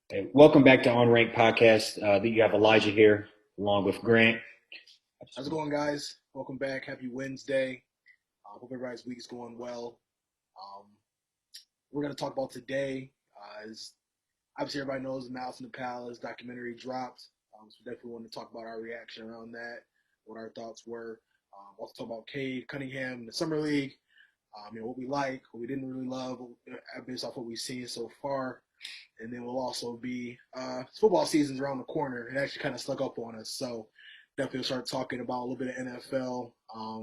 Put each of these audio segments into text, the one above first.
Hey, welcome back to On Rank Podcast. You have Elijah here along with Grant. How's it going, guys? Welcome back. Happy Wednesday. Hope everybody's week is going well. Um, we're going to talk about today. As obviously everybody knows, the Malice in the Palace documentary dropped. So we definitely want to talk about our reaction around that, what our thoughts were. Also talk about Cade Cunningham in the summer league. What we like, what we didn't really love, based off what we've seen so far. And then we'll also be football season's around the corner. It actually kind of stuck up on us, so definitely start talking about a little bit of NFL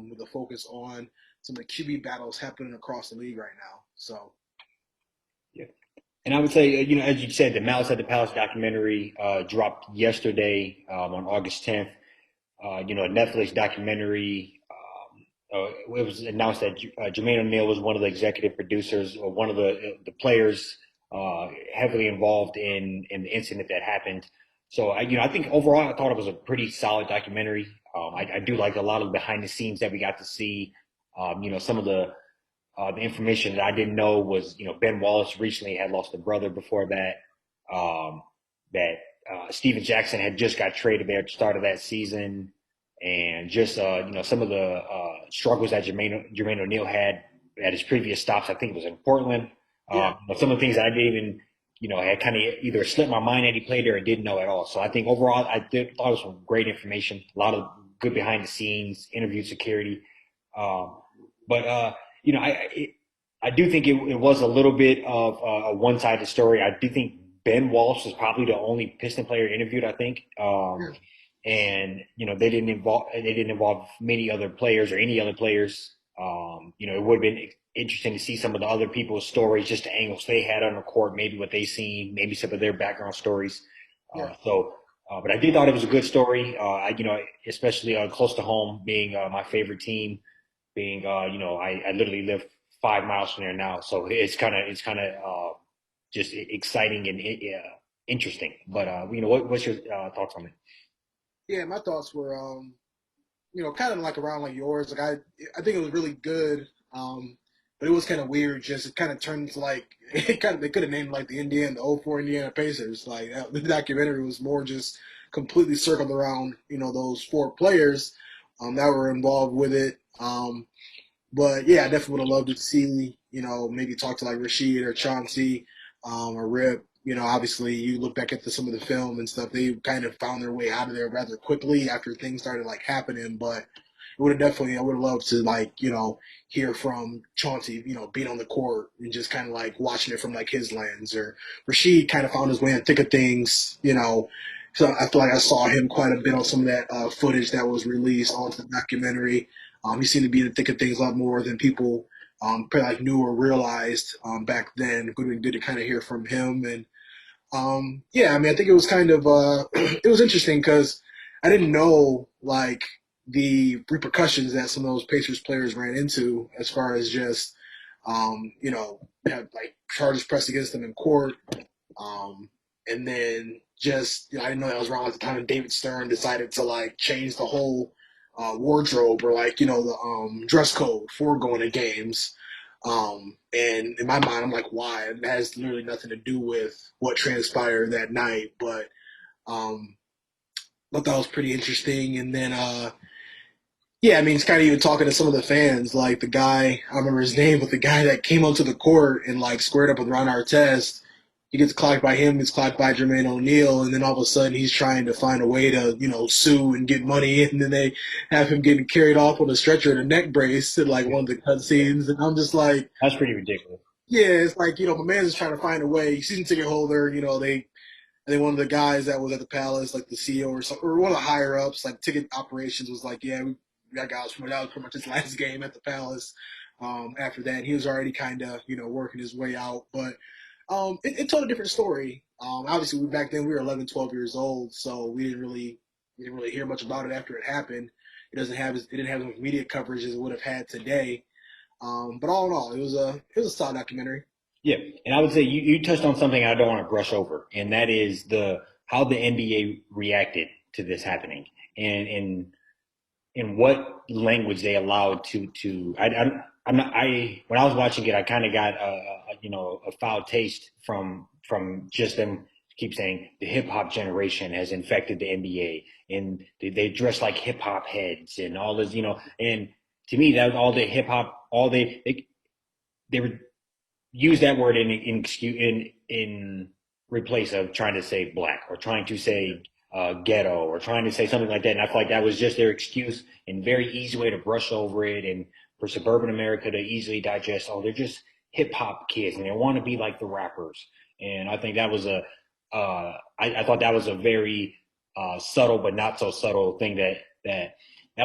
with a focus on some of the QB battles happening across the league right now. So Yeah. And I would say, as you said, the Malice at the Palace documentary dropped yesterday on August 10th. A Netflix documentary. It was announced that Jermaine O'Neal was one of the executive producers or one of the players heavily involved in the incident that happened. So I think overall I thought it was a pretty solid documentary. I do like a lot of the behind the scenes that we got to see. Some of the information that I didn't know was, Ben Wallace recently had lost a brother before that. That Steven Jackson had just got traded there at the start of that season, and just some of the struggles that Jermaine O'Neal had at his previous stops. I think it was in Portland. yeah, Some of the things that I didn't even had kind of either slipped my mind that he played there or didn't know at all. So I think overall thought it was some great information, a lot of good behind the scenes, interview security. But I do think it was a little bit of a one sided story. I do think Ben Walsh was probably the only Piston player interviewed. I think, yeah, and they didn't involve many other players or any other players. It would have been interesting to see some of the other people's stories, just the angles they had on the court, maybe what they seen, maybe some of their background stories. yeah, But I did thought it was a good story. Especially close to home, being my favorite team, being I literally live 5 miles from there now, so it's kind of just exciting and interesting. But what's your thoughts on it? yeah. My thoughts were, kind of like around like yours. Like I think it was really good. But it was kind of weird. Just it kind of turned into like it kind of they could have named like the '04 Indiana Pacers. Like the documentary was more just completely circled around those four players that were involved with it. But yeah, I definitely would have loved to see maybe talk to like Rashid or Chauncey or Rip. Obviously you look back at some of the film and stuff. They kind of found their way out of there rather quickly after things started like happening. But it would have definitely I would have loved to like hear from Chauncey being on the court and just kind of like watching it from like his lens, or Rashid kind of found his way in the thick of things. So I feel like I saw him quite a bit on some of that footage that was released onto the documentary. He seemed to be in the thick of things a lot more than people probably like knew or realized back then. Good to kind of hear from him. And yeah, I mean, I think it was kind of it was interesting because I didn't know like the repercussions that some of those Pacers players ran into as far as just had like charges pressed against them in court. And then just I didn't know that was wrong at the time. And David Stern decided to like change the whole wardrobe, or like the dress code for going to games. And in my mind, I'm like, why? It has literally nothing to do with what transpired that night. But um, I thought that was pretty interesting. And then yeah, I mean, it's kind of even talking to some of the fans, like the guy, I remember his name, but the guy that came onto the court and like squared up with Ron Artest, he gets clocked by him, gets clocked by Jermaine O'Neal, and then all of a sudden he's trying to find a way to, sue and get money, and then they have him getting carried off on a stretcher in a neck brace in like one of the cutscenes, and I'm just like, That's pretty ridiculous. yeah, it's like, my man's just trying to find a way. Season ticket holder, I think one of the guys that was at the Palace, like the CEO or something, or one of the higher ups, like ticket operations, was like, "Yeah, we got guys from that was pretty much his last game at the Palace." After that, he was already kind of working his way out, but it told a different story. Obviously, back then we were 11, 12 years old, so we didn't really hear much about it after it happened. It didn't have as much media coverage as it would have had today. But all in all, it was a solid documentary. Yeah, and I would say you touched on something I don't want to brush over, and that is the how the NBA reacted to this happening, and in what language they allowed to. I'm not. When I was watching it, I kind of got a foul taste from just them keep saying the hip hop generation has infected the NBA, and they dress like hip hop heads and all this, And to me, that was all the hip hop, all they were use that word in excuse in replace of trying to say black or trying to say ghetto or trying to say something like that. And I feel like that was just their excuse and very easy way to brush over it. And for suburban America to easily digest, oh, they're just hip hop kids and they want to be like the rappers. And I think that was I thought that was a very subtle but not so subtle thing that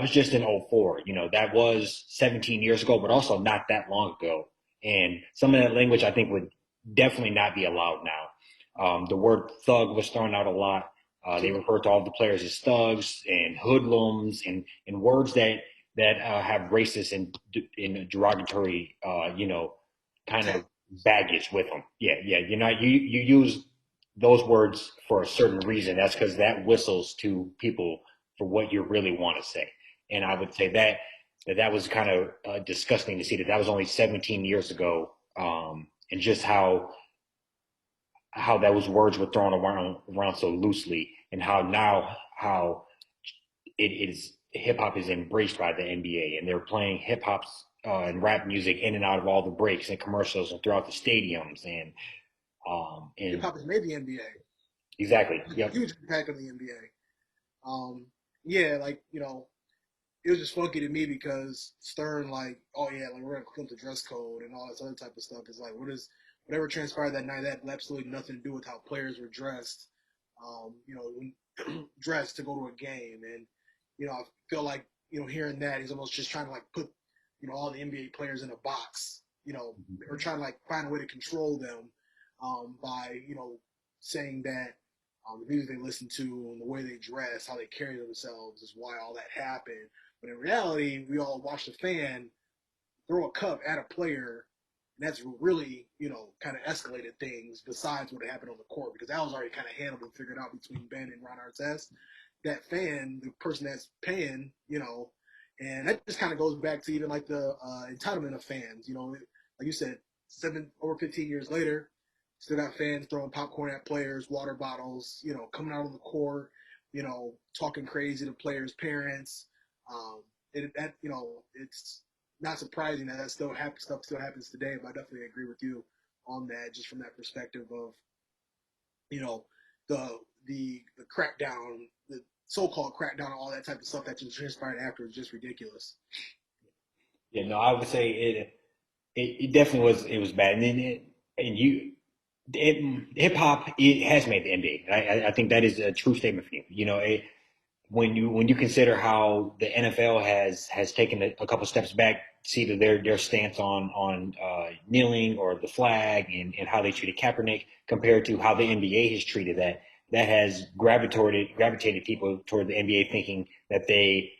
was just in '04. That was 17 years ago, but also not that long ago. And some of that language I think would definitely not be allowed now. The word thug was thrown out a lot. They refer to all the players as thugs and hoodlums and words that have racist and derogatory, kind of baggage with them. Yeah, yeah. You use those words for a certain reason. That's because that whistles to people for what you really want to say. And I would say that was kind of disgusting to see that was only 17 years ago, and just how those words were thrown around so loosely, and how it is hip hop is embraced by the NBA, and they're playing hip hop's and rap music in and out of all the breaks and commercials and throughout the stadiums Hip and hop has made the NBA. exactly, yep. Huge impact on the NBA. Yeah, like it was just funky to me because Stern, like, oh yeah, like we're gonna come to dress code and all this other type of stuff. Is like, whatever transpired that night, that had absolutely nothing to do with how players were dressed. Dressed to go to a game, and I feel like hearing that he's almost just trying to like put all the NBA players in a box. Or trying to like find a way to control them by saying that the music they listen to and the way they dress, how they carry themselves is why all that happened. But in reality, we all watched a fan throw a cup at a player, and that's really, kind of escalated things besides what happened on the court because that was already kind of handled and figured out between Ben and Ron Artest. That fan, the person that's paying, and that just kind of goes back to even like the entitlement of fans. Like you said, over 15 years later, still got fans throwing popcorn at players, water bottles, coming out on the court, talking crazy to players' parents. It's not surprising that stuff still happens today. But I definitely agree with you on that, just from that perspective of you know the crackdown, the so-called crackdown, all that type of stuff that just transpired after is just ridiculous. Yeah, no, I would say it definitely was it was bad, and then and you hip hop it has made the NBA. I think that is a true statement for you. When you consider how the NFL has taken a couple steps back, see that their stance on kneeling or the flag and how they treated Kaepernick compared to how the NBA has treated that has gravitated people toward the NBA thinking that they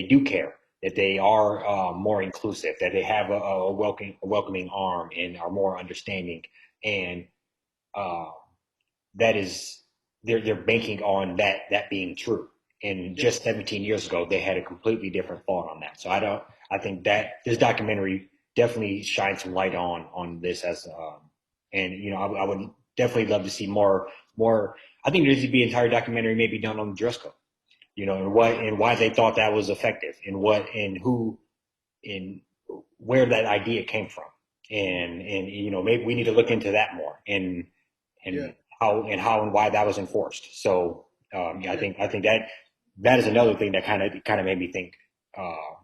do care, that they are more inclusive, that they have a welcoming arm and are more understanding, and uh, that is they're banking on that being true. And Yeah, just 17 years ago, they had a completely different thought on that. So I think that this documentary definitely shines some light on this and I would definitely love to see more. I think there needs to be an entire documentary maybe done on the dress code, and why they thought that was effective, and who and where that idea came from, and maybe we need to look into that more yeah, and how and why that was enforced. So yeah, I yeah, think that is another thing that kind of made me think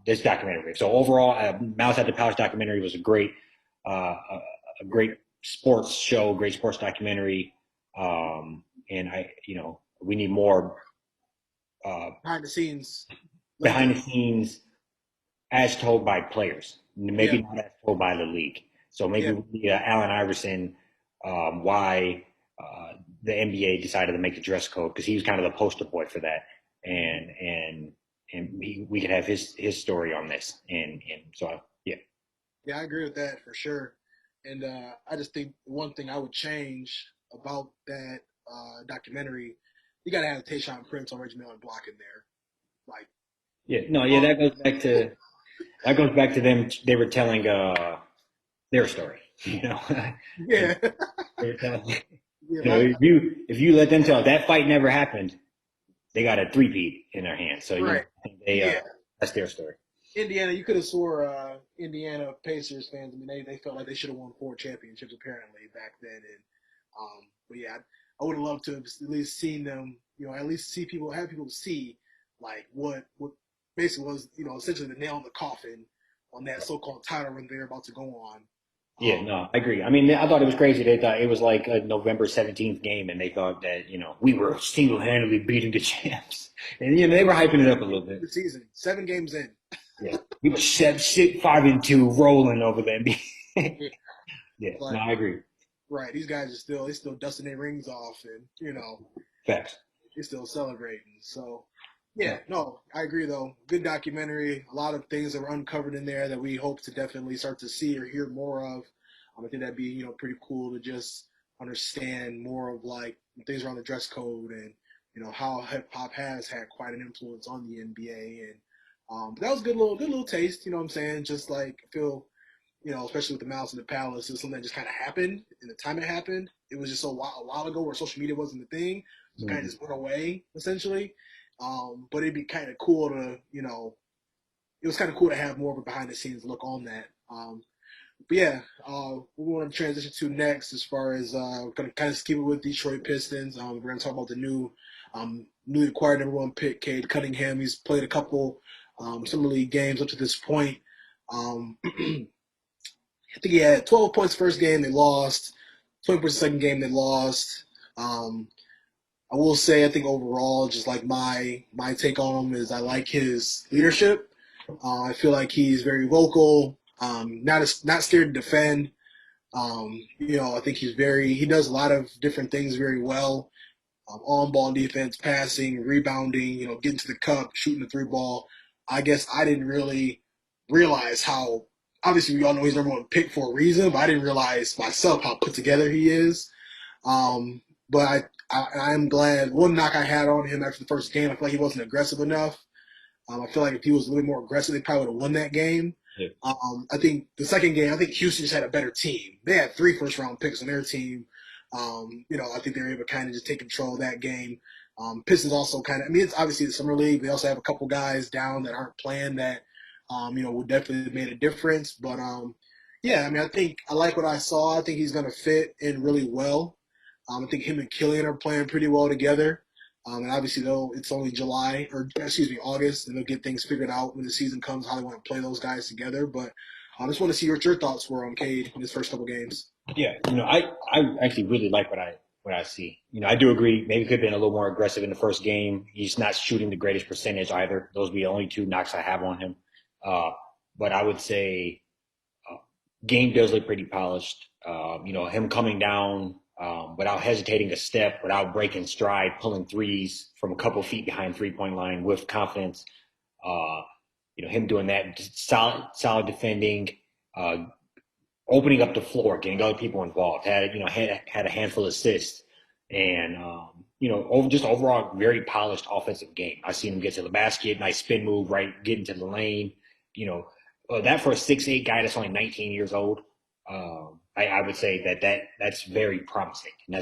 this documentary. So overall, Mouse at the Palace documentary was a great sports show, great sports documentary, and we need more uh, behind the scenes like behind that. the scenes as told by players, Yeah, maybe not as told by the league. So maybe yeah, we need Allen Iverson, why the NBA decided to make the dress code because he was kind of the poster boy for that, and we could have his story on this, and so yeah, yeah. I agree with that for sure. And I just think one thing I would change about that documentary, you got to have Tayshaun Prince on Reggie Miller Block in there. Like, yeah, no, yeah, um, that goes back to them. They were telling their story, yeah, they were telling. if You know, I if you let them tell if that fight never happened, they got a three-peat in their hands. So right, I think they yeah. that's their story. Indiana, you could have swore Indiana Pacers fans. I mean, they felt like they should have won 4 championships apparently back then. And but yeah, I would have loved to have at least seen them. You know, at least see people, have people see like what basically was essentially the nail in the coffin on that so-called title run they're about to go on. Yeah, no, I agree. I mean, I thought it was crazy. They thought it was like a November 17th game, and they thought that we were single-handedly beating the champs, and they were hyping it up a little bit. The season, 7 games in. Yeah, we were 5-2, rolling over the NBA. Yeah, Yeah, no, but I agree. right, these guys are still dusting their rings off, and Facts. they're still celebrating. So, yeah, no, I agree though. Good documentary. A lot of things that were uncovered in there that we hope to definitely start to see or hear more of. I think that'd be pretty cool to just understand more of like things around the dress code and how hip hop has had quite an influence on the NBA. And but that was a good little taste. You know what I'm saying? Just like I feel especially with the Malice in the Palace, it was something that just kind of happened. And the time it happened, it was just a while ago where social media wasn't the thing. So it kind of Mhm. just went away, essentially. But it'd be kind of cool to, it was kind of cool to have more of a behind the scenes look on that. But yeah, what we want to transition to next, as far as we're going to kind of keep it with Detroit Pistons. We're going to talk about the newly acquired #1 pick, Cade Cunningham. He's played a couple summer league games up to this point. Um, I think he had 12 points first game, they lost. 20 points second game, they lost. Um, I will say, I think overall, just like my take on him is I like his leadership. I feel like he's very vocal, not scared to defend. I think he does a lot of different things very well. On ball defense, passing, rebounding, getting to the cup, shooting the three ball. I guess I didn't really realize how, obviously, we all know he's #1 pick for a reason, but I didn't realize myself how put together he is. Um, but I am glad. One knock I had on him after the first game, I feel like he wasn't aggressive enough. I feel like if he was a little more aggressive, they probably would have won that game. Yeah. I think the second game, I think Houston just had a better team. They had 3 first-round picks on their team. I think they were able to kind of just take control of that game. Pistons also kind of, I mean, it's obviously the summer league. They also have a couple guys down that aren't playing that, would definitely have made a difference. But yeah, I mean, I think I like what I saw. I think he's going to fit in really well. I think him and Killian are playing pretty well together. And obviously, though, it's only July, or excuse me, August, and they'll get things figured out when the season comes, how they want to play those guys together. But I just want to see what your thoughts were on Cade in his first couple games. Yeah, I actually really like what I see. I do agree. Maybe could have been a little more aggressive in the first game. He's not shooting the greatest percentage either. Those would be the only two knocks I have on him. Uh, but I would say game does look pretty polished. Him coming down without hesitating a step, without breaking stride, pulling threes from a couple feet behind 3-point line with confidence. Uh, him doing that, just solid defending, uh, opening up the floor, getting other people involved. Had a handful of assists, and just overall very polished offensive game. I seen him get to the basket, nice spin move, right, get into the lane. You know, that for a 6'8" guy that's only 19 years old, I would say that's very promising, and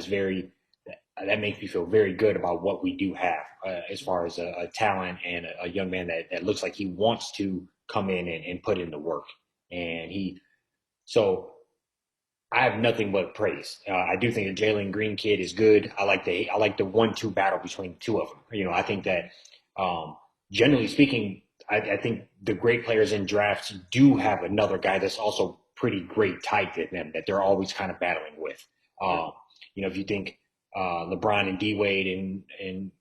that makes me feel very good about what we do have as far as a talent and a young man that looks like he wants to come in and put in the work. And so I have nothing but praise. I do think the Jalen Green kid is good. I like the 1-2 battle between the two of them. I think that generally speaking, I think the great players in drafts do have another guy that's also pretty great tied to them that they're always kind of battling with. Um, if you think LeBron and D Wade and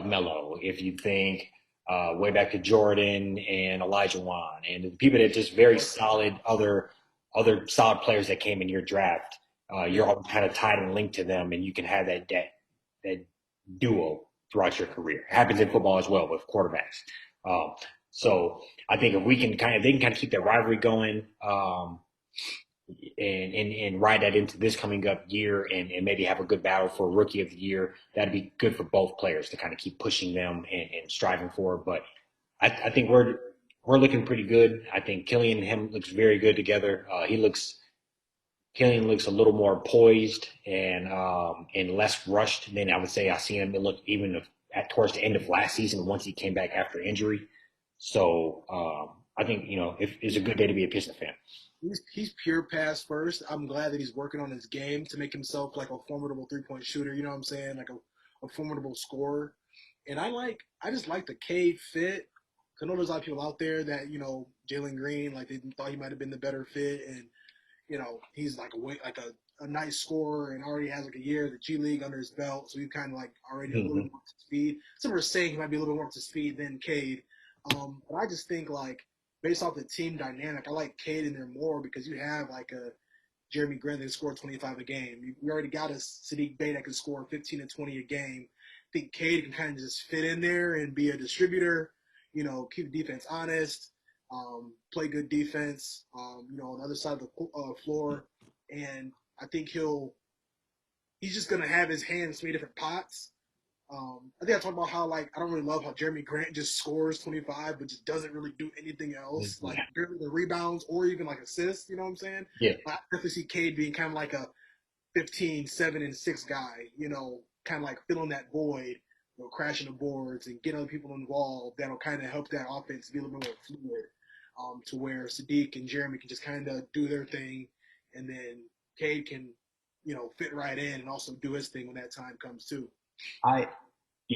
Melo, if you think way back to Jordan and Elijah Wan and the people that are just very solid other solid players that came in your draft, you're all kind of tied and linked to them, and you can have that duo throughout your career. It happens in football as well with quarterbacks. Um, so I think if they can kind of keep that rivalry going, and ride that into this coming up year, and maybe have a good battle for rookie of the year. That'd be good for both players to kind of keep pushing them and striving for it. But I think we're looking pretty good. I think Killian and him looks very good together. He looks Killian looks a little more poised and less rushed than I would say I seen him look even at towards the end of last season once he came back after injury. So I think it's a good day to be a Piston fan. He's pure pass first. I'm glad that he's working on his game to make himself like a formidable 3-point shooter. You know what I'm saying? Like a formidable scorer. And I just like the Cade fit. I know there's a lot of people out there that Jalen Green like they thought he might have been the better fit, and he's like a nice scorer and already has like a year of the G League under his belt, so he's kind of like already a little bit Mm-hmm. more up to speed. Some are saying he might be a little bit more up to speed than Cade, but I just think like based off the team dynamic, I like Cade in there more because you have like a Jeremy Grant that can score 25 a game. We already got a Sadiq Bey that can score 15 and 20 a game. I think Cade can kind of just fit in there and be a distributor, keep the defense honest, play good defense, on the other side of the floor. And I think he's just going to have his hands in different pots. I think I talked about how like I don't really love how Jeremy Grant just scores 25, but just doesn't really do anything else, like barely the rebounds or even like assists. You know what I'm saying? Yeah, But I definitely see Cade being kind of like a 15, 7, and 6 guy. Kind of like filling that void, crashing the boards and getting other people involved. That'll kind of help that offense be a little bit more fluid, to where Sadiq and Jeremy can just kind of do their thing, and then Cade can, fit right in and also do his thing when that time comes too. I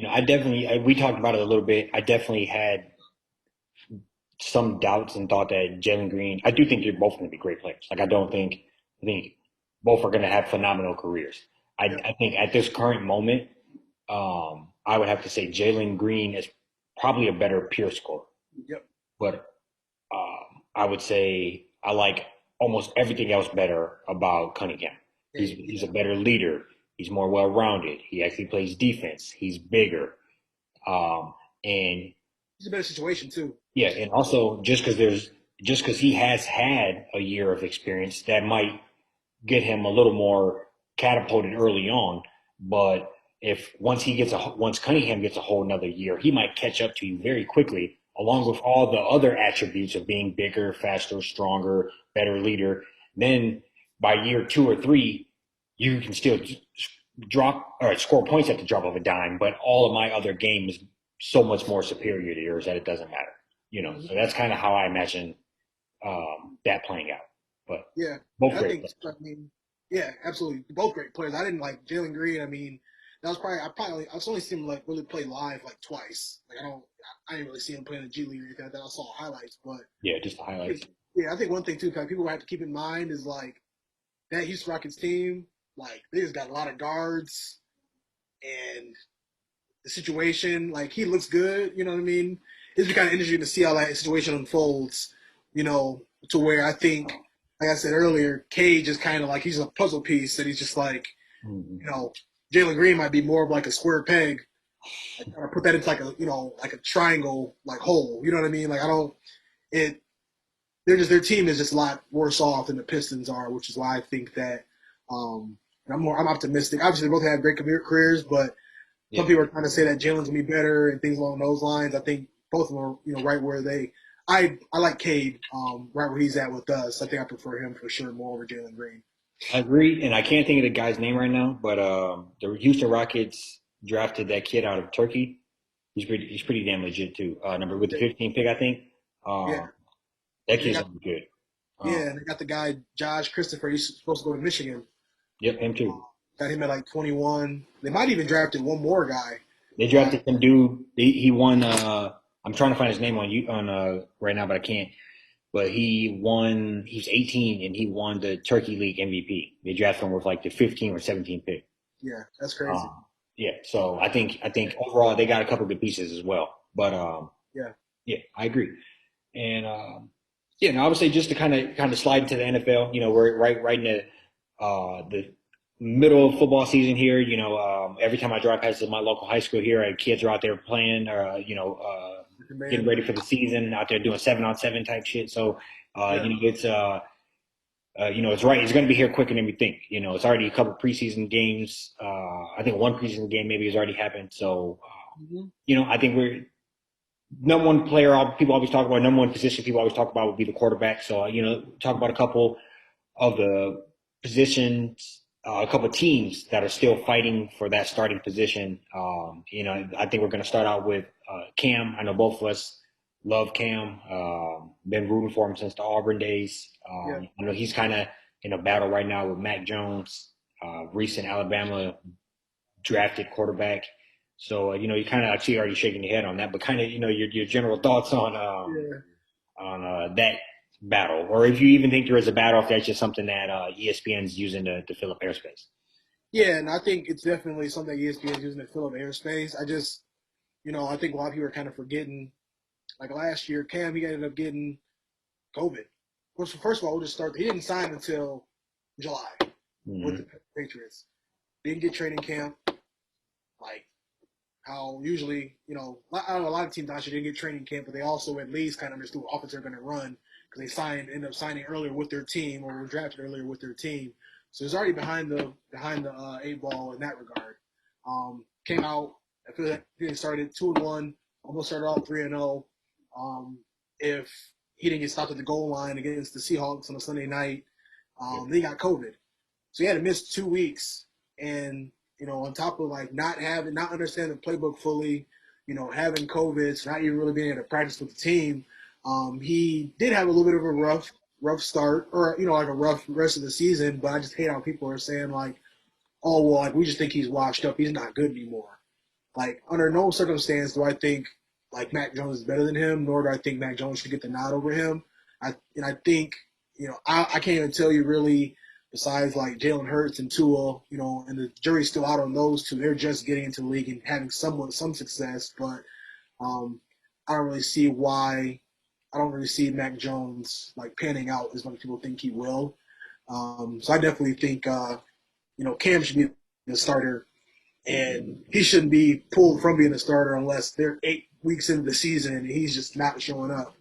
I definitely we talked about it a little bit. I definitely had some doubts and thought that Jalen Green. I do think they're both going to be great players. Like I think both are going to have phenomenal careers. Yep. I think at this current moment, I would have to say Jalen Green is probably a better pure scorer, Yep. but I would say I like almost everything else better about Cunningham. He's Yeah. a better leader. He's more well rounded. He actually plays defense. He's bigger. And It's a better situation too. yeah, and also just because he has had a year of experience, that might get him a little more catapulted early on. But if once Cunningham gets a whole another year, he might catch up to you very quickly, along with all the other attributes of being bigger, faster, stronger, better leader. Then by year 2 or 3, you can still drop or score points at the drop of a dime. But all of my other games so much more superior to yours that it doesn't matter. Mm-hmm. So that's kind of how I imagine that playing out. But Yeah, both and I great think players. I mean, yeah, absolutely, both great players. I didn't like Jalen Green. I mean, that was I've only seen him like really play live like twice. Like I didn't really see him play in the G League or anything like that. I saw highlights, but Yeah, just the highlights. yeah, I think one thing too, people have to keep in mind is like that Houston Rockets team, like they just got a lot of guards and the situation. Like he looks good, you know what I mean? It's be kind of interesting to see how that situation unfolds, to where I think, like I said earlier, Cage is kind of like he's a puzzle piece, and he's just like, Mm-hmm. you know, Jalen Green might be more of like a square peg. I kind of put that into like like a triangle like hole. You know what I mean? Like I don't it. Their team is just a lot worse off than the Pistons are, which is why I think that. I'm optimistic. Obviously, they both have great careers, but some Yeah, people are trying to say that Jalen's gonna be better and things along those lines. I think both of them are, right where they. I like Cade, right where he's at with us. I think I prefer him for sure more over Jalen Green. I agree, and I can't think of the guy's name right now, but the Houston Rockets drafted that kid out of Turkey. He's pretty damn legit too. Number with the 15th pick, I think. Yeah, Uh, that and they kid's got gonna be good. yeah, and they got the guy Josh Christopher. He's supposed to go to Michigan. Yep, him too. Got him at like 21. They might even drafted one more guy. They Uh, drafted some dude. He won. I'm trying to find his name on right now, but I can't. But he won. He's 18 and he won the Turkey League MVP. They drafted him with like the 15 or 17 pick. yeah, that's crazy. Um, yeah, so I think overall they got a couple good pieces as well. But Yeah, yeah, I agree. And yeah, and I would say just to kind of slide into the NFL. We're right in the middle of football season here. Every time I drive past my local high school here, kids are out there playing, getting man. ready for the season, out there doing 7-on-7 type shit. So Yeah. it's right. It's going to be here quicker than we think. It's already a couple preseason games. I think one preseason game maybe has already happened. So, Mm-hmm. I think we're number one player. People always talk about number one position. People always talk about would be the quarterback. So, talk about a couple of the positions, a couple of teams that are still fighting for that starting position. I think we're going to start out with Cam. I know both of us love Cam. Been rooting for him since the Auburn days. Yeah, I know he's kind of in a battle right now with Mac Jones, recent Alabama drafted quarterback. So you kind of actually already shaking your head on that, but kind of your general thoughts yeah, on that battle, or if you even think there is a battle, if that's just something that ESPN's using to fill up airspace. yeah. And I think it's definitely something that ESPN is using to fill up airspace. I think a lot of people are kind of forgetting. Like last year, Cam, he ended up getting COVID. First of all, we'll just start. He didn't sign until July with Mm-hmm. the Patriots. Didn't get training camp. Like how usually, I don't know, a lot of teams actually didn't get training camp, but they also at least kind of understood what offense they're going to run because ended up signing earlier with their team or were drafted earlier with their team. So it's already behind the eight ball in that regard. Came out. I feel like he started 2-1, almost started off 3-0. If he didn't get stopped at the goal line against the Seahawks on a Sunday night, then he got COVID. So he had to miss 2 weeks, and on top of like not understanding the playbook fully, having COVID, so not even really being able to practice with the team. He did have a little bit of a rough start, or like a rough rest of the season. But I just hate how people are saying like, oh well, like we just think he's washed up, he's not good anymore. Like under no circumstance do I think like Mac Jones is better than him, nor do I think Mac Jones should get the nod over him. I think I can't even tell you really. Besides like Jalen Hurts and Tua, and the jury's still out on those two. They're just getting into the league and having some success, but um, I don't really see why. I don't really see Mac Jones like panning out as much people think he will. So I definitely think Cam should be the starter and he shouldn't be pulled from being a starter unless they're 8 weeks into the season and he's just not showing up.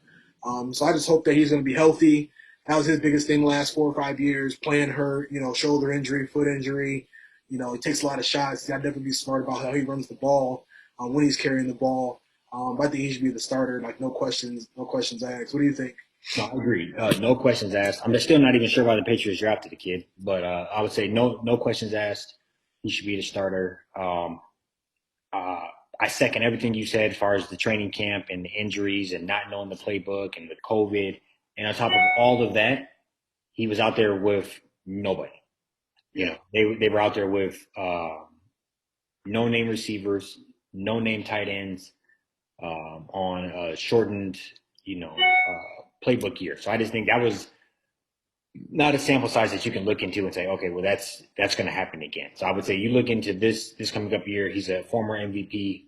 So I just hope that he's going to be healthy. That was his biggest thing the last 4 or 5 years. Playing hurt, shoulder injury, foot injury. He takes a lot of shots. Got to definitely be smart about how he runs the ball when he's carrying the ball. I think he should be the starter. Like no questions asked. What do you think? No, I agree. No questions asked. I'm still not even sure why the Patriots drafted the kid, but I would say no questions asked. He should be the starter. Uh, I second everything you said as far as the training camp and the injuries and not knowing the playbook and with COVID. And on top of all of that, he was out there with nobody. Yeah, They were out there with no name receivers, no name tight ends on a shortened, playbook year. So I just think that was not a sample size that you can look into and say, okay, well that's going to happen again. So I would say you look into this coming up year. He's a former MVP,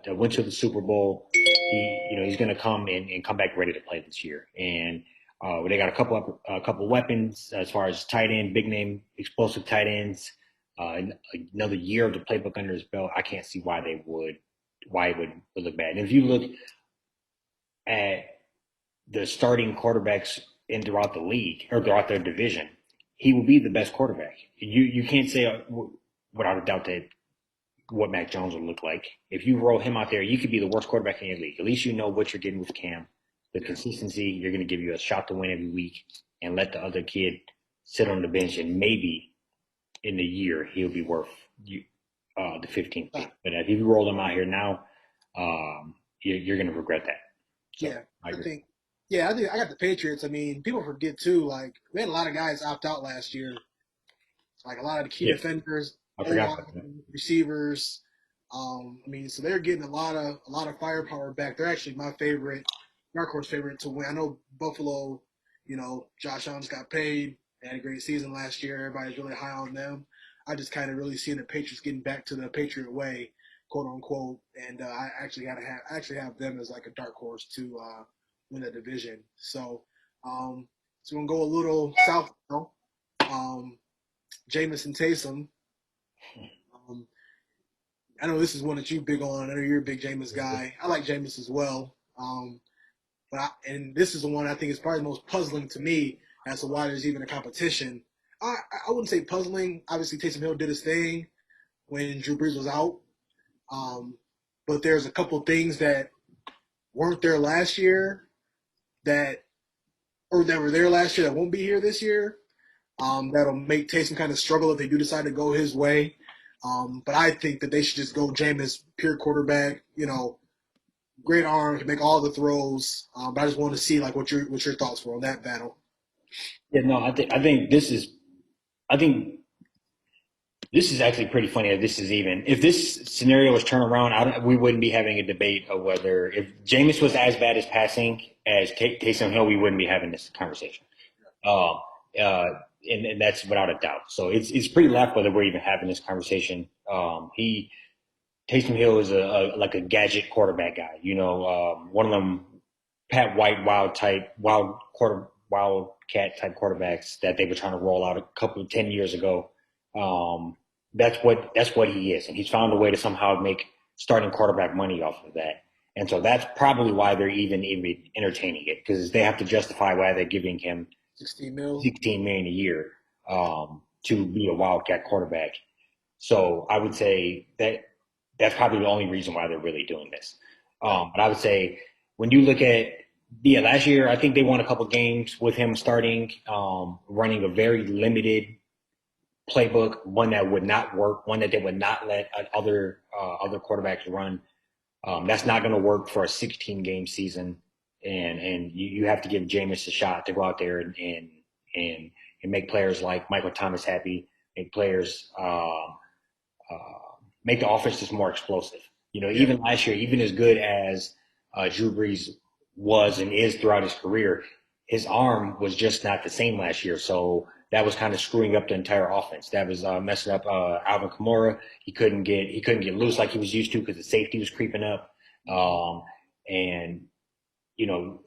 went to the Super Bowl. He's going to come and come back ready to play this year. And they got a couple weapons as far as tight end, big name, explosive tight ends. Another year of the playbook under his belt. I can't see why it would look bad. And if you look at the starting quarterbacks in throughout the league or throughout their division, he will be the best quarterback. You can't say without a doubt that what Mac Jones will look like. If you roll him out there, you could be the worst quarterback in your league. At least you know what you're getting with Cam. The yeah. consistency, you're going to give you a shot to win every week and let the other kid sit on the bench and maybe in a year he'll be worth the 15th pick. But if you roll him out here now, you're going to regret that. So Yeah, I I agree. think. Yeah, I think I got the Patriots. I mean, people forget too. Like we had a lot of guys opt out last year. Like a lot of the key Yeah, defenders, I O forgot about that. line, receivers. I mean, so they're getting a lot of firepower back. They're actually my favorite, dark horse favorite to win. I know Buffalo. Josh Allen's got paid. They had a great season last year. Everybody's really high on them. I just kind of really seeing the Patriots getting back to the Patriot way, quote unquote. And I actually have them as like a dark horse to win the division. So we're gonna go a little south now. Um, Jamison Taysom. Um, I know this is one that you big on. I know you're a big Jameis guy. I like Jameis as well. And this is the one I think is probably the most puzzling to me as to why there's even a competition. I wouldn't say puzzling. Obviously, Taysom Hill did his thing when Drew Brees was out. Um, but there's a couple things that weren't there last year that or that were there last year that won't be here this year. that'll make Taysom kind of struggle if they do decide to go his way. But I think that they should just go Jameis, pure quarterback. Great arm, can make all the throws. But I just want to see like what your thoughts were on that battle. Yeah, no, I think this is actually pretty funny that this is even if this scenario was turned around, we wouldn't be having a debate of whether if Jameis was as bad as passing as Taysom Hill, we wouldn't be having this conversation. Um, uh, and that's without a doubt. So it's pretty left whether we're even having this conversation. He Taysom Hill is a like a gadget quarterback guy. One of them Pat White wildcat type quarterbacks that they were trying to roll out a couple 10 years ago. Um, that's what he is, and he's found a way to somehow make starting quarterback money off of that. And so that's probably why they're even entertaining it because they have to justify why they're giving him 16 mil. 16 million a year to be a wildcat quarterback. So I would say that that's probably the only reason why they're really doing this. Right. But I would say when you look at last year, I think they won a couple games with him starting, running a very limited playbook, one that would not work, one that they would not let other quarterbacks run. That's not going to work for a 16 game season, and you have to give Jameis a shot to go out there and make players like Michael Thomas happy, make players make the offense just more explosive. Yeah. Even last year, even as good as Drew Brees was and is throughout his career, his arm was just not the same last year. So that was kind of screwing up the entire offense. That was messing up Alvin Kamara. He couldn't get loose like he was used to because the safety was creeping up, and you know,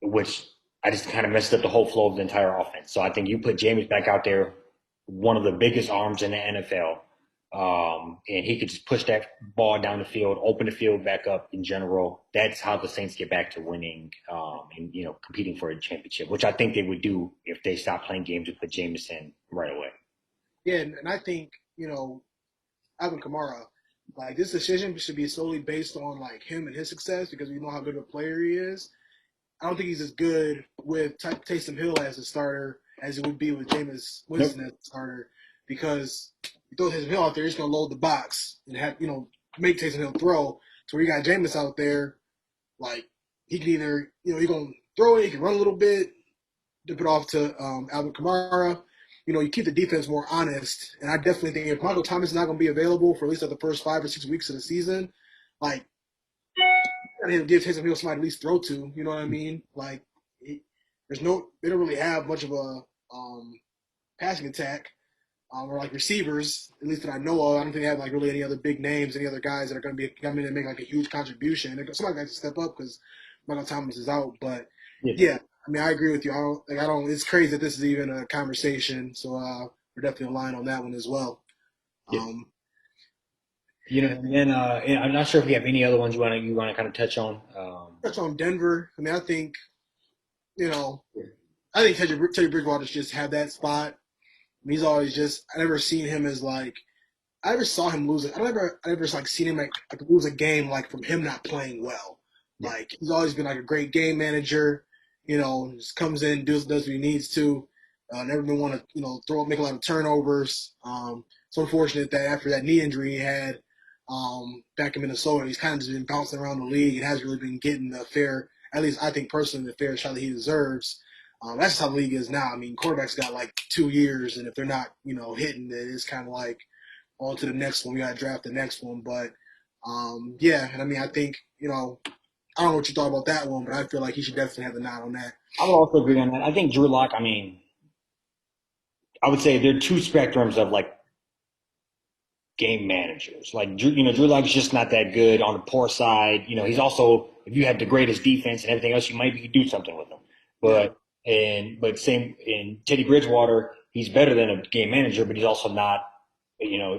which I just kind of messed up the whole flow of the entire offense. So I think you put James back out there, one of the biggest arms in the NFL, and he could just push that ball down the field, open the field back up in general. That's how the Saints get back to winning and competing for a championship, which I think they would do if they stop playing games and put Jameis in right away. Yeah, and I think Alvin Kamara, like this decision should be solely based on like him and his success because we know how good of a player he is. I don't think he's as good with Taysom Hill as a starter as it would be with Jameis Nope. Winston as a starter because you throw Taysom Hill out there, he's going to load the box and have make Taysom Hill throw. So where you got Jameis out there, like he can either he going to throw it, he can run a little bit, dip it off to Alvin Kamara. You keep the defense more honest, and I definitely think if Michael Thomas is not going to be available for at least the first 5 or 6 weeks of the season, like gotta give Taysom Hill somebody to at least throw to. You know what I mean? Like, they don't really have much of a passing attack or like receivers, at least that I know of. I don't think they have like really any other big names, any other guys that are going to be coming in and make like a huge contribution. Somebody has to step up because Michael Thomas is out. But Yeah. yeah, I mean, I agree with you. I don't. It's crazy that this is even a conversation. So we're definitely aligned on that one as well. Yeah. Um, And then and I'm not sure if you have any other ones you want to kind of touch on. touch on Denver. I mean, you know, I think Teddy Bridgewater's just had that spot. He's always just I never seen him as like I never saw him lose it. I never like seen him like lose a game like from him not playing well. Yeah. Like he's always been like a great game manager. Just comes in, does what he needs to. Never been want to make a lot of turnovers. It's unfortunate that after that knee injury he had back in Minnesota, he's kind of just been bouncing around the league. It hasn't really been getting the fair, at least I think personally, the fair shot that he deserves. That's just how the league is now. I mean, quarterbacks got like 2 years, and if they're not, hitting, then it's kind of like on to the next one. We got to draft the next one. But yeah, and I mean, I think I don't know what you thought about that one, but I feel like he should definitely have the nod on that. I would also agree on that. I think Drew Lock. I mean, I would say there are two spectrums of like game managers. Like Drew Lock's just not that good on the poor side. He's also if you had the greatest defense and everything else, you might be do something with him. Yeah, But same in Teddy Bridgewater, he's better than a game manager, but he's also not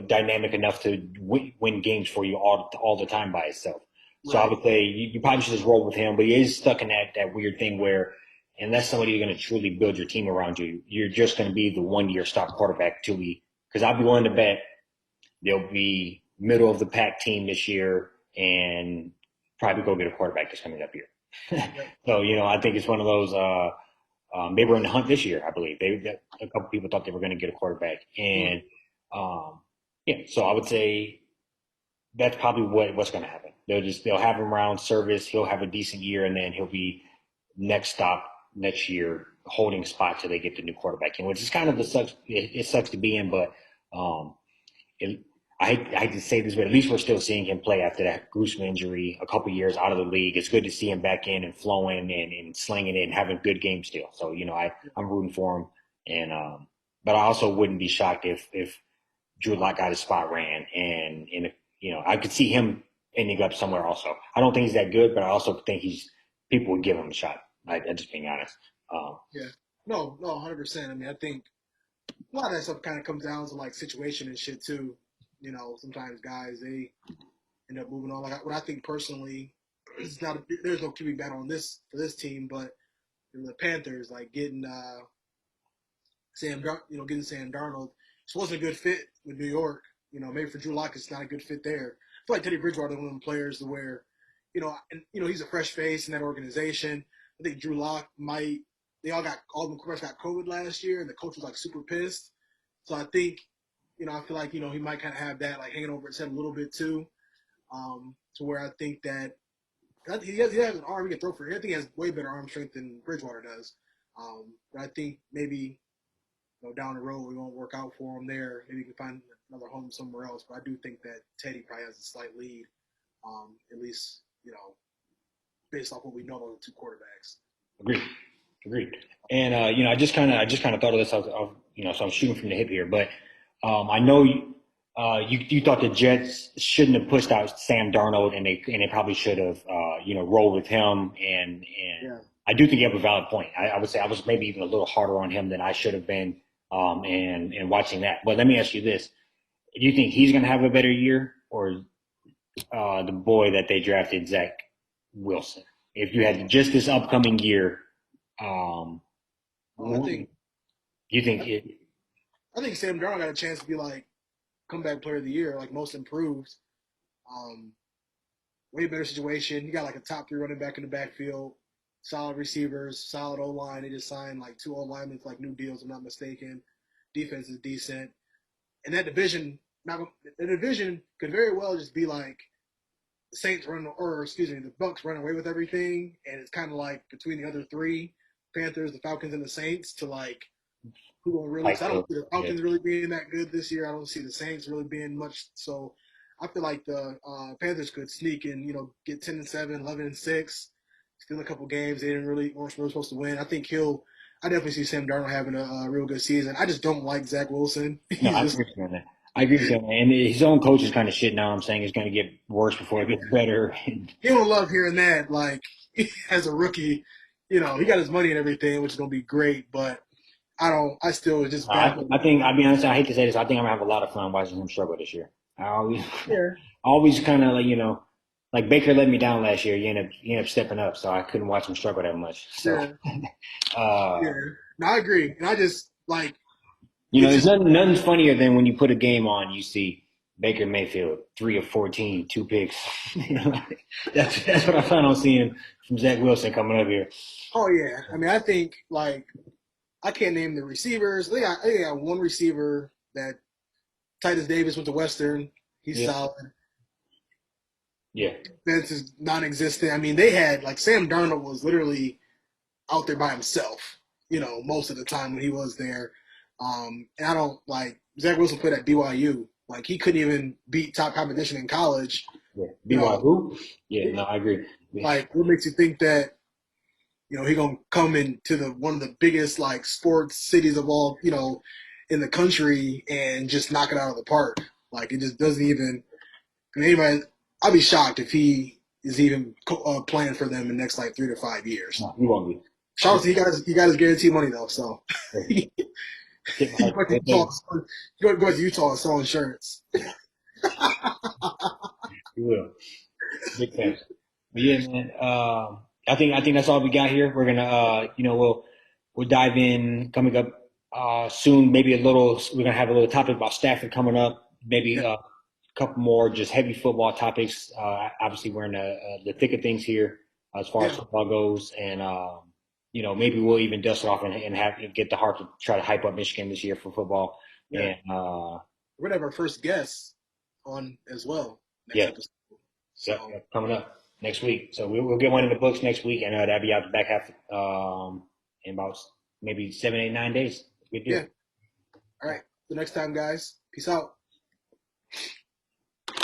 dynamic enough to win games for you all the time by himself. So I right, would say you probably should just roll with him, but he is stuck in that weird thing where unless somebody you're going to truly build your team around you, you're just going to be the 1 year stop quarterback till because I'd be willing to bet they'll be middle of the pack team this year and probably go get a quarterback this coming up year. right. So, I think it's one of those, They were in the hunt this year, I believe. A couple people thought they were going to get a quarterback, Mm. and um, yeah. So I would say that's probably what's going to happen. They'll have him around service. He'll have a decent year, and then he'll be next stop next year, holding spot till they get the new quarterback in, which is kind of the sucks. It sucks to be in, but um, it, I hate to say this, but at least we're still seeing him play after that gruesome injury, a couple years out of the league. It's good to see him back in and flowing and slinging it and having good games still. So I'm rooting for him, and but I also wouldn't be shocked if Drew Lock got his spot ran, and I could see him ending up somewhere also. I don't think he's that good, but I also think people would give him a shot. I just being honest. Yeah. No, no, 100%. I mean, I think a lot of that stuff kind of comes down to like situation and shit too. Sometimes guys they end up moving on. Like what I think personally, it's not there's no QB battle on this for this team, but the Panthers like getting Sam Darnold. Just wasn't a good fit with New York. Maybe for Drew Lock, it's not a good fit there. I feel like Teddy Bridgewater is one of them players to where, he's a fresh face in that organization. I think Drew Lock might. All the quarterbacks got COVID last year, and the coach was like super pissed. So I think, I feel like he might kind of have that like hanging over his head a little bit too, to where I think that he has an arm he can throw for. I think he has way better arm strength than Bridgewater does. But I think maybe down the road, we won't work out for him there. Maybe he can find another home somewhere else. But I do think that Teddy probably has a slight lead, at least, based off what we know on the two quarterbacks. Agreed. Agreed. And I just kind of thought of this. So I'm shooting from the hip here, but I know you thought the Jets shouldn't have pushed out Sam Darnold, and they probably should have rolled with him. And Yeah. I do think you have a valid point. I would say I was maybe even a little harder on him than I should have been. And watching that, but let me ask you this: do you think he's going to have a better year, or the boy that they drafted, Zach Wilson? If you had just this upcoming year, um, Oh, I think you think it? I think Sam Darnold got a chance to be like comeback player of the year, like most improved. Um, Way better situation. You got like a top three running back in the backfield, solid receivers, solid O line. They just signed like two O linemen for like new deals, if I'm not mistaken. Defense is decent, and that division, not the division could very well just be like the Saints running, or excuse me, the Bucks running away with everything, and it's kind of like between the other three, Panthers, the Falcons, and the Saints, to like who will really. Because I don't see the Yeah, Falcons really being that good this year. I don't see the Saints really being much. So I feel like the Panthers could sneak in, get 10-7, 11-6, steal a couple games they weren't really supposed to win. I definitely see Sam Darnold having a real good season. I just don't like Zach Wilson. no, He's I just agree with you on that. I agree with you on that. And his own coach is kind of shit now. I'm saying it's going to get worse before it gets better. he don't love hearing that. Like as a rookie, he got his money and everything, which is gonna be great. But I don't. I still just baffled. I think I'll be honest. I hate to say this. I think I'm gonna have a lot of fun watching him struggle this year. I always, Yeah. always kind of like Baker let me down last year. He ended up stepping up, so I couldn't watch him struggle that much. So, Yeah. uh, Yeah. No, I agree, and I just like it's there's just nothing funnier than when you put a game on, you see Baker Mayfield 3 of 14, 2 picks. That's what I plan on seeing from Zach Wilson coming up here. oh yeah. I mean, I think like I can't name the receivers. I think I got one receiver that Titus Davis went to Western. He's Yeah, solid. yeah. Defense is non-existent. I mean, they had like Sam Darnold was literally out there by himself. Most of the time when he was there. And I don't like Zach Wilson played at BYU. Like he couldn't even beat top competition in college. Yeah. You know, BYU? Yeah, no, I agree. Yeah. like what makes you think that he gonna come into the one of the biggest like sports cities of all in the country and just knock it out of the park. Like it just doesn't even. Anybody, I'd be shocked if he is even playing for them in the next like 3 to 5 years. No, he won't be. Shout out to you guys guarantee money though, so Yeah. you go to Utah, go to Utah and sell insurance. He will. Big facts. But yeah, man. I think that's all we got here. We're gonna we'll dive in coming up soon. Maybe a little. We're gonna have a little topic about Stafford coming up. Maybe Yeah, a couple more just heavy football topics. Obviously, we're in the thick of things here as far as yeah, football goes, and maybe we'll even dust it off and have get the heart to try to hype up Michigan this year for football. Yeah, And we're gonna have our first guest on as well next yeah, episode. yep, So yep, coming up next week. So we'll get one in the books next week, and that'll be out the back half in about maybe 7, 8, 9 days. Good deal. yeah, all right. The next time, guys. Peace out.